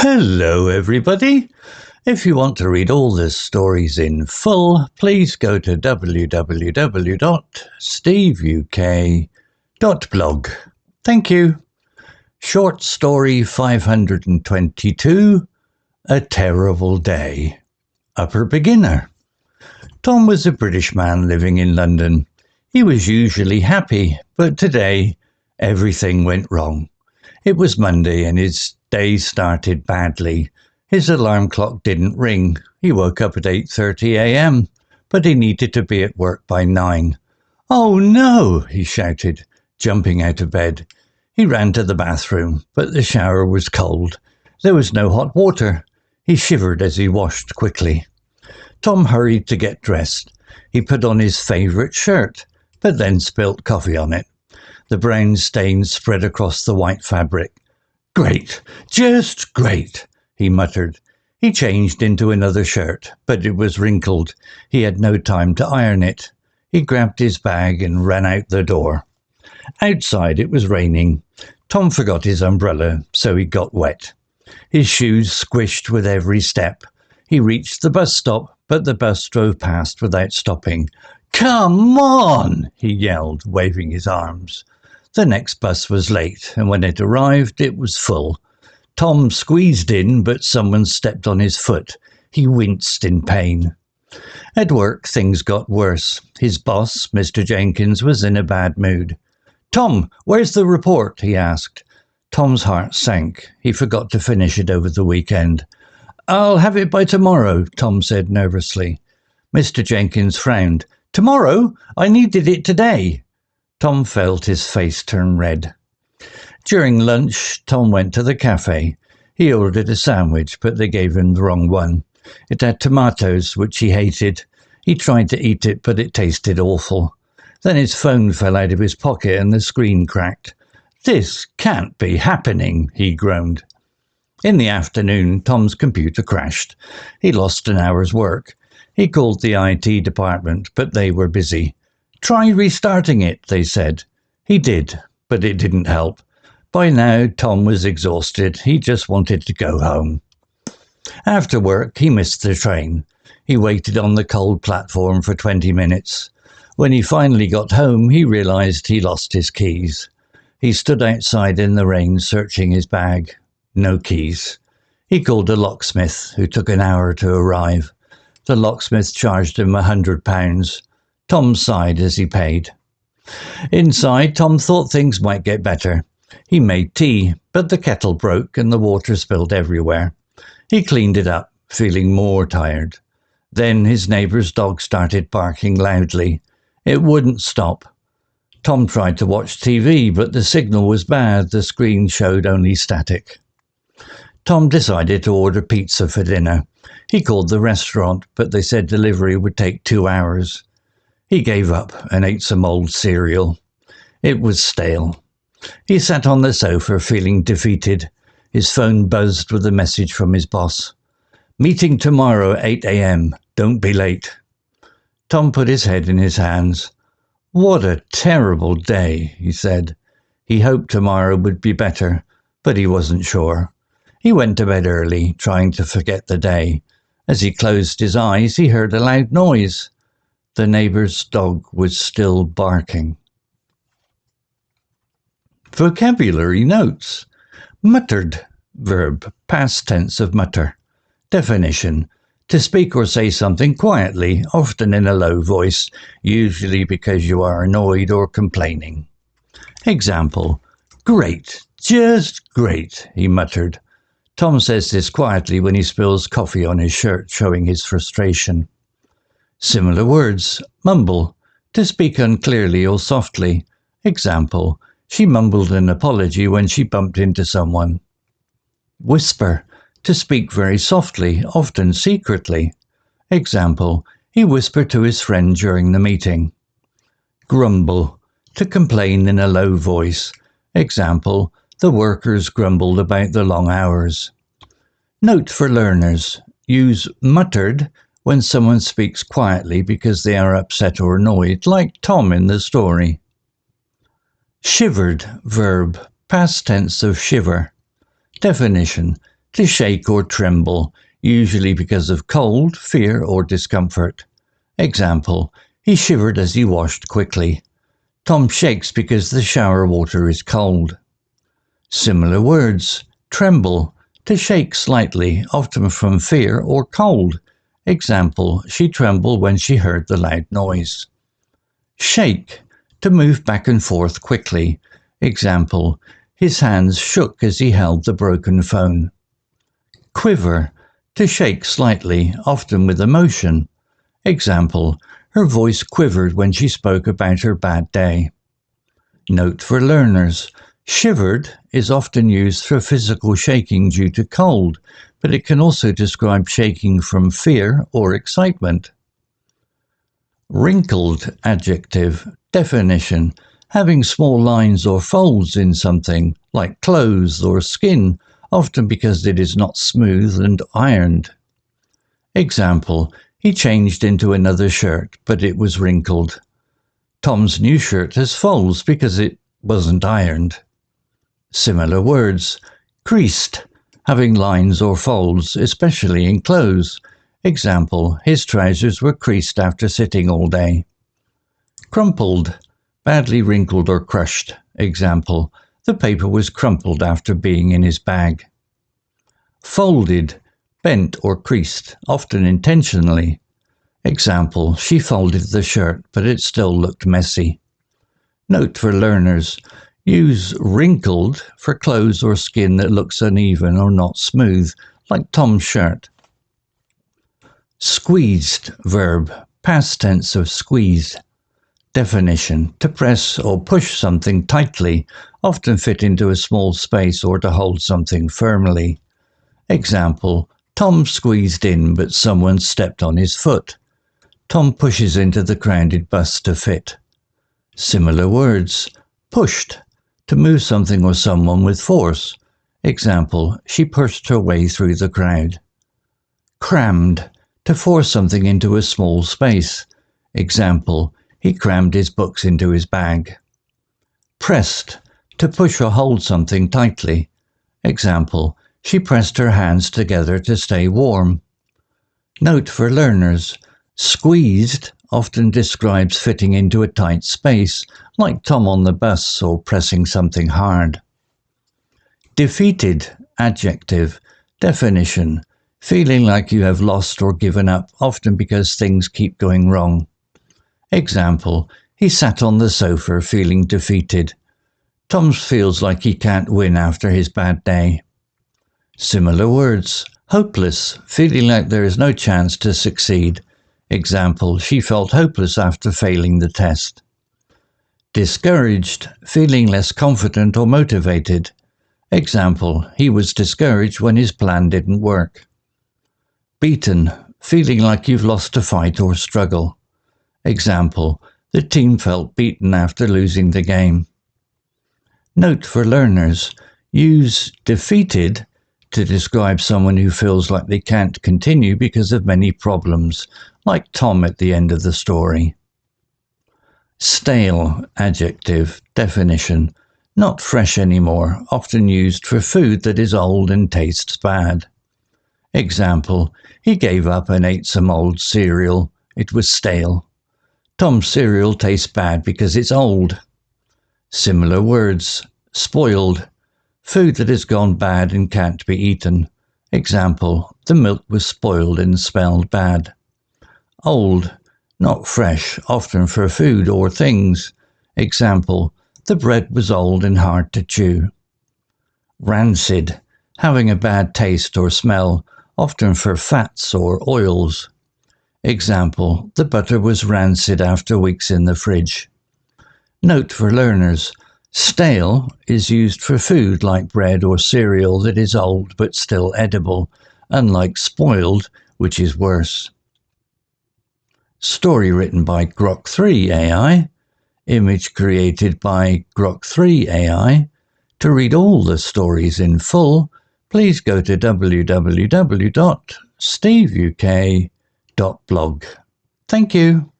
Hello everybody! If you want to read all the stories in full, please go to www.steveuk.blog. Thank you. Short story 522, A Terrible Day. Upper beginner. Tom was a British man living in London. He was usually happy, but today everything went wrong. It was Monday and his day started badly. His alarm clock didn't ring. He woke up at 8:30 a.m, but he needed to be at work by 9. "Oh no!" he shouted, jumping out of bed. He ran to the bathroom, but the shower was cold. There was no hot water. He shivered as he washed quickly. Tom hurried to get dressed. He put on his favourite shirt, but then spilt coffee on it. The brown stains spread across the white fabric. "Great, just great," he muttered. He changed into another shirt, but it was wrinkled. He had no time to iron it. He grabbed his bag and ran out the door. Outside it was raining. Tom forgot his umbrella, so he got wet. His shoes squished with every step. He reached the bus stop, but the bus drove past without stopping. "Come on!" he yelled, waving his arms. The next bus was late, and when it arrived, it was full. Tom squeezed in, but someone stepped on his foot. He winced in pain. At work, things got worse. His boss, Mr. Jenkins, was in a bad mood. "Tom, where's the report?" he asked. Tom's heart sank. He forgot to finish it over the weekend. "I'll have it by tomorrow," Tom said nervously. Mr. Jenkins frowned. "Tomorrow? I needed it today." Tom felt his face turn red. During lunch, Tom went to the cafe. He ordered a sandwich, but they gave him the wrong one. It had tomatoes, which he hated. He tried to eat it, but it tasted awful. Then his phone fell out of his pocket and the screen cracked. "This can't be happening," he groaned. In the afternoon, Tom's computer crashed. He lost an hour's work. He called the IT department, but they were busy. "Try restarting it," they said. He did, but it didn't help. By now, Tom was exhausted. He just wanted to go home. After work, he missed the train. He waited on the cold platform for 20 minutes. When he finally got home, he realized he lost his keys. He stood outside in the rain, searching his bag. No keys. He called a locksmith, who took an hour to arrive. The locksmith charged him £100. Tom sighed as he paid. Inside, Tom thought things might get better. He made tea, but the kettle broke and the water spilled everywhere. He cleaned it up, feeling more tired. Then his neighbour's dog started barking loudly. It wouldn't stop. Tom tried to watch TV, but the signal was bad. The screen showed only static. Tom decided to order pizza for dinner. He called the restaurant, but they said delivery would take 2 hours. He gave up and ate some old cereal. It was stale. He sat on the sofa feeling defeated. His phone buzzed with a message from his boss. "Meeting tomorrow at 8 a.m. Don't be late." Tom put his head in his hands. "What a terrible day," he said. He hoped tomorrow would be better, but he wasn't sure. He went to bed early, trying to forget the day. As he closed his eyes, he heard a loud noise. The neighbour's dog was still barking. Vocabulary notes. Muttered, verb, past tense of mutter. Definition: to speak or say something quietly, often in a low voice, usually because you are annoyed or complaining. Example: "Great, just great," he muttered. Tom says this quietly when he spills coffee on his shirt, showing his frustration. Similar words: mumble, to speak unclearly or softly. Example: she mumbled an apology when she bumped into someone. Whisper, to speak very softly, often secretly. Example: he whispered to his friend during the meeting. Grumble, to complain in a low voice. Example: the workers grumbled about the long hours. Note for learners: use muttered when someone speaks quietly because they are upset or annoyed, like Tom in the story. Shivered, verb, past tense of shiver. Definition: to shake or tremble, usually because of cold, fear, or discomfort. Example, he shivered as he washed quickly. Tom shakes because the shower water is cold. Similar words. Tremble, to shake slightly, often from fear or cold. Example, she trembled when she heard the loud noise. Shake, to move back and forth quickly. Example, his hands shook as he held the broken phone. Quiver, to shake slightly, often with emotion. Example, her voice quivered when she spoke about her bad day. Note for learners. Shivered is often used for physical shaking due to cold, but it can also describe shaking from fear or excitement. Wrinkled adjective. Definition. Having small lines or folds in something, like clothes or skin, often because it is not smooth and ironed. Example, he changed into another shirt, but it was wrinkled. Tom's new shirt has folds because it wasn't ironed. Similar words. Creased, having lines or folds, especially in clothes. Example, his trousers were creased after sitting all day. Crumpled, badly wrinkled or crushed. Example, the paper was crumpled after being in his bag. Folded, bent or creased, often intentionally. Example, she folded the shirt, but it still looked messy. Note for learners. Use wrinkled for clothes or skin that looks uneven or not smooth, like Tom's shirt. Squeezed verb, past tense of squeeze. Definition, to press or push something tightly, often fit into a small space or to hold something firmly. Example, Tom squeezed in but someone stepped on his foot. Tom pushes into the crowded bus to fit. Similar words. Pushed, to move something or someone with force. Example, she pushed her way through the crowd. Crammed, to force something into a small space. Example, he crammed his books into his bag. Pressed, to push or hold something tightly. Example, she pressed her hands together to stay warm. Note for learners. Squeezed often describes fitting into a tight space, like Tom on the bus or pressing something hard. Defeated adjective. Definition. Feeling like you have lost or given up, often because things keep going wrong. Example, he sat on the sofa feeling defeated. Tom feels like he can't win after his bad day. Similar words. Hopeless, feeling like there is no chance to succeed. Example, she felt hopeless after failing the test. Discouraged, feeling less confident or motivated. Example, he was discouraged when his plan didn't work. Beaten, feeling like you've lost a fight or struggle. Example, the team felt beaten after losing the game. Note for learners. Use defeated to describe someone who feels like they can't continue because of many problems, like Tom at the end of the story. Stale adjective. Definition. Not fresh anymore, often used for food that is old and tastes bad. Example, he gave up and ate some old cereal. It was stale. Tom's cereal tastes bad because it's old. Similar words. Spoiled, food that has gone bad and can't be eaten. Example, the milk was spoiled and smelled bad. Old, not fresh, often for food or things. Example, the bread was old and hard to chew. Rancid, having a bad taste or smell, often for fats or oils. Example, the butter was rancid after weeks in the fridge. Note for learners. Stale is used for food like bread or cereal that is old but still edible, unlike spoiled, which is worse. Story written by Grok 3 AI. Image created by Grok 3 AI. To read all the stories in full, please go to www.steveuk.blog. Thank you.